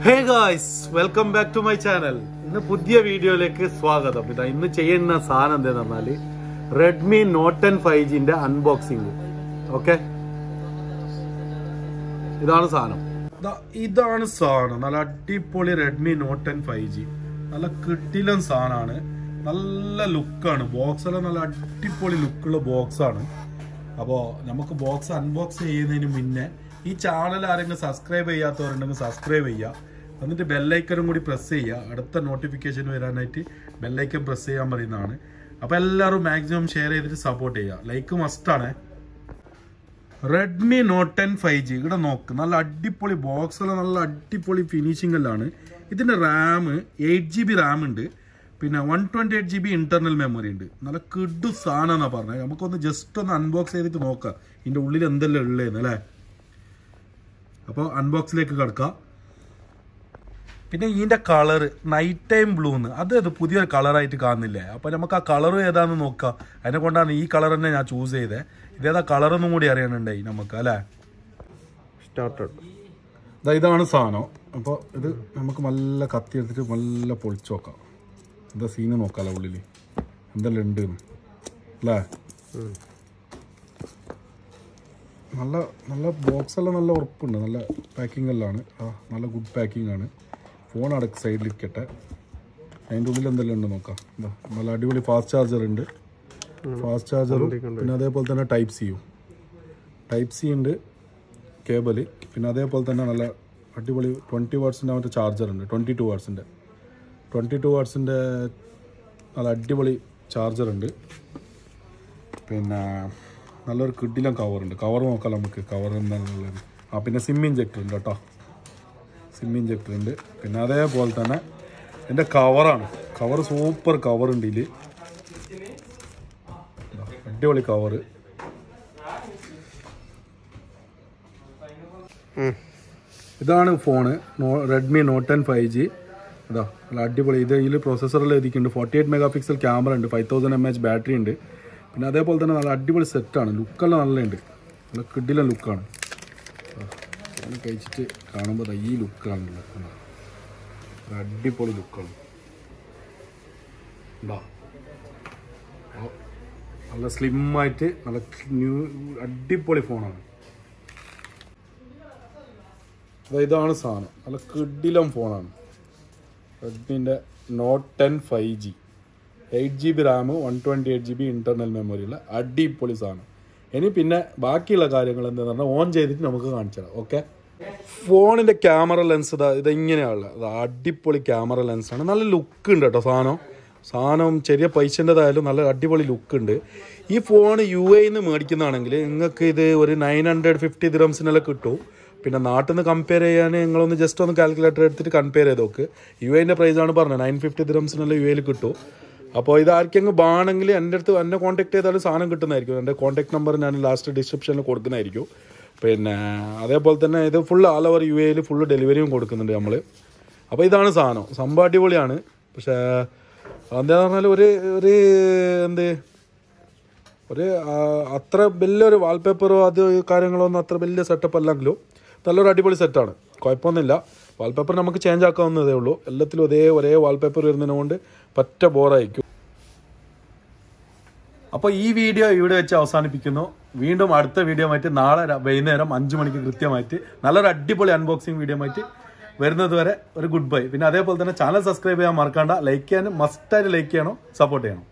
Hey guys, welcome back to my channel. ഇന്ന് പുതിയ വീഡിയോയിലേക്ക് സ്വാഗതം. ഇതാ ഇന്ന് ചെയ്യുന്ന സാധനം എന്താണെന്ന് പറഞ്ഞാൽ Redmi Note 10 5G ന്റെ അൺബോക്സിംഗ്. ഓക്കേ? ഇതാണ് സാധനം. നല്ല അടിപൊളി Redmi Note 10 5G. നല്ല കിടിലൻ സാധനമാണ്. നല്ല ലുക്കാണ്. ബോക്സ് എല്ലാം നല്ല അടിപൊളി ലുക്കുള്ള ബോക്സ് ആണ്. അപ്പോൾ നമുക്ക് ബോക്സ് അൺബോക്സ് ചെയ്യുന്നതിന് മുന്നേ ഈ ചാനൽ ആരെങ്കിലും സബ്സ്ക്രൈബ് ചെയ്യാത്തവരുണ്ടെങ്കിൽ സബ്സ്ക്രൈബ് ചെയ്യുക. എന്നിട്ട് ബെല്ലൈക്കനും കൂടി പ്രസ് ചെയ്യുക. അടുത്ത നോട്ടിഫിക്കേഷൻ വരാനായിട്ട് ബെല്ലൈക്കൻ പ്രസ് ചെയ്യാൻ പറയുന്നതാണ്. അപ്പോൾ എല്ലാവരും മാക്സിമം ഷെയർ ചെയ്തിട്ട് സപ്പോർട്ട് ചെയ്യുക. ലൈക്ക് മസ്റ്റാണ്. Redmi Note 10 5G ഇവിടെ നോക്ക്. നല്ല അടിപൊളി ബോക്സെല്ലാം നല്ല അടിപൊളി ഫിനിഷിംഗെല്ലാണ്. ഇതിൻ്റെ റാം 8GB റാം ഉണ്ട്. പിന്നെ 128GB ഇന്റർണൽ മെമ്മറി ഉണ്ട്. നല്ല കിഡു സാധനം എന്നാണ് പറഞ്ഞത്. നമുക്കൊന്ന് ജസ്റ്റ് ഒന്ന് അൺബോക്സ് ചെയ്തിട്ട് നോക്കാം ഇതിൻ്റെ ഉള്ളിൽ എന്തെല്ലാം ഉള്ളതെന്ന് അല്ലേ. അപ്പോൾ അൺബോക്സിലേക്ക് കിടക്കാം. പിന്നെ ഇതിൻ്റെ കളർ നൈറ്റ് ടൈം ബ്ലൂന്ന് അത് പുതിയൊരു കളറായിട്ട് കാണുന്നില്ലേ. അപ്പോൾ നമുക്ക് ആ കളർ ഏതാണെന്ന് നോക്കാം. അതിനെ കൊണ്ടാണ് ഈ കളർ തന്നെ ഞാൻ ചൂസ് ചെയ്തത്. ഇതേതാ കളറൊന്നും കൂടി അറിയാനുണ്ടായി നമുക്ക് അല്ലേ. സ്റ്റാർട്ടഡ് ഇതാണ് സാധനം. അപ്പോൾ ഇത് നമുക്ക് നല്ല കത്തി എടുത്തിട്ട് നല്ല പൊളിച്ച് നോക്കാം. എന്താ സീന് നോക്കാമല്ലോ ഉള്ളിൽ എന്തെല്ലാം ഉണ്ട് അല്ലേ. നല്ല നല്ല ബോക്സെല്ലാം നല്ല ഉറപ്പുണ്ട്. നല്ല പാക്കിംഗ് എല്ലാമാണ്. നല്ല ഗുഡ് പാക്കിംഗ് ആണ്. ഫോൺ അടക്ക് സൈഡിലിരിക്കട്ടെ. അതിൻ്റെ ഉള്ളിൽ എന്തെല്ലാം ഉണ്ട് നോക്കാം. എന്താ നല്ല അടിപൊളി ഫാസ്റ്റ് ചാർജർ ഉണ്ട്. ഫാസ്റ്റ് ചാർജറും പിന്നെ അതേപോലെ തന്നെ ടൈപ്പ് സി ഉണ്ട് കേബിൾ. പിന്നെ അതേപോലെ തന്നെ നല്ല അടിപൊളി 20 വാട്ട്സിൻ്റെ മറ്റേ ചാർജർ ഉണ്ട്. 22 വാട്ട്സിൻ്റെ നല്ല അടിപൊളി ചാർജർ ഉണ്ട്. പിന്നെ നല്ലൊരു കിഡിലും കവറുണ്ട്. കവർ നോക്കാം നമുക്ക്. കവർ എന്താണെന്നുള്ളത്. പിന്നെ സിം ഇഞ്ചക്ടർ ഉണ്ട് കേട്ടോ. സിം ഇഞ്ചക്ടർ ഉണ്ട്. പിന്നെ അതേപോലെ തന്നെ എൻ്റെ കവറാണ്. കവർ സൂപ്പർ കവറുണ്ട് ഇതിൽ. അടിപൊളി കവറ്. ഇതാണ് ഫോണ്. Redmi Note 10 5G. ഇതാ നല്ല അടിപൊളി. ഇതിൽ പ്രോസസ്സറിൽ എഴുതിയിട്ടുണ്ട്. 48 മെഗാ പിക്സൽ ക്യാമറ ഉണ്ട്. 5000 mAh ബാറ്ററി ഉണ്ട്. പിന്നെ അതേപോലെ തന്നെ നല്ല അടിപൊളി സെറ്റാണ്. ലുക്കെല്ലാം നല്ലുണ്ട്. നല്ല കിഡിലെ ലുക്കാണ്. കഴിച്ചിട്ട് കാണുമ്പോൾ ഈ ലുക്കാണുള്ളത്. അടിപൊളി ലുക്കാണ്. നല്ല സ്ലിമ്മായിട്ട് നല്ല അടിപൊളി ഫോണാണ്. ഇതാണ് സാധനം. നല്ല കിഡിലം ഫോണാണ്. റെഡ്മിൻ്റെ Note 10 5G 8GB Ram 128GB internal memory ഉള്ള അടിപൊളി സാധനം. ഇനി പിന്നെ ബാക്കിയുള്ള കാര്യങ്ങൾ എന്താണെന്ന് പറഞ്ഞാൽ ഓൺ ചെയ്തിട്ട് നമുക്ക് കാണിച്ചു തരാം. ഓക്കെ. ഫോണിൻ്റെ ക്യാമറ ലെൻസ് ഇതിങ്ങനെയാണുള്ളത്. അത് അടിപൊളി ക്യാമറ ലെൻസാണ്. നല്ല ലുക്ക് ഉണ്ട് കേട്ടോ. സാധനം ചെറിയ പൈസൻ്റെതായാലും നല്ല അടിപൊളി ലുക്ക് ഉണ്ട്. ഈ ഫോൺ UAE മേടിക്കുന്നതാണെങ്കിൽ നിങ്ങൾക്ക് ഇത് ഒരു 950 ദിറംസിനെല്ലാം കിട്ടും. പിന്നെ നാട്ടിൽ നിന്ന് കമ്പയർ ചെയ്യാൻ നിങ്ങളൊന്ന് ജസ്റ്റ് ഒന്ന് കാൽക്കുലേറ്റർ എടുത്തിട്ട് കമ്പയർ ചെയ്ത് നോക്ക്. UAE പ്രൈസാണ് പറഞ്ഞത്. 950 ദിറംസിനെല്ലാം UAE കിട്ടും. അപ്പോൾ ഇത് ആർക്കെങ്കിലും വേണമെങ്കിൽ എന്നെ കോൺടാക്ട് ചെയ്താലും സാധനം കിട്ടുന്നതായിരിക്കും. എൻ്റെ കോൺടാക്ട് നമ്പർ ഞാൻ ലാസ്റ്റ് ഡിസ്ക്രിപ്ഷനിൽ കൊടുക്കുന്നതായിരിക്കും. പിന്നെ അതേപോലെ തന്നെ ഇത് full all over UAE full ഡെലിവറിയും കൊടുക്കുന്നുണ്ട് നമ്മൾ. അപ്പോൾ ഇതാണ് സാധനം. സംഭവം അടിപൊളിയാണ്. പക്ഷേ എന്താണെന്ന് പറഞ്ഞാൽ ഒരു അത്ര വലിയൊരു വാൾപേപ്പറോ അത് കാര്യങ്ങളോ ഒന്നും അത്ര വലിയ സെറ്റപ്പ് അല്ലെങ്കിലും നല്ലൊരു അടിപൊളി സെറ്റാണ്. കുഴപ്പമൊന്നുമില്ല. വാൾപേപ്പർ നമുക്ക് ചേഞ്ച് ആക്കാവുന്നതേ ഉള്ളൂ. എല്ലാത്തിലും ഒരേ വാൾപേപ്പർ വരുന്നതിനെ കൊണ്ട് പറ്റ ബോറായിരിക്കും. അപ്പോൾ ഈ വീഡിയോ ഇവിടെ വെച്ച് അവസാനിപ്പിക്കുന്നു. വീണ്ടും അടുത്ത വീഡിയോ ആയിട്ട് നാളെ വൈകുന്നേരം 5 മണിക്ക് കൃത്യമായിട്ട് നല്ലൊരു അടിപൊളി അൺബോക്സിങ് വീഡിയോ ആയിട്ട് വരുന്നത് വരെ ഒരു ഗുഡ് ബൈ. പിന്നെ അതേപോലെ തന്നെ ചാനൽ സബ്സ്ക്രൈബ് ചെയ്യാൻ മറക്കണ്ട. ലൈക്ക് ചെയ്യാനും മസ്റ്റായിട്ട് ലൈക്ക് ചെയ്യണം, സപ്പോർട്ട് ചെയ്യണം.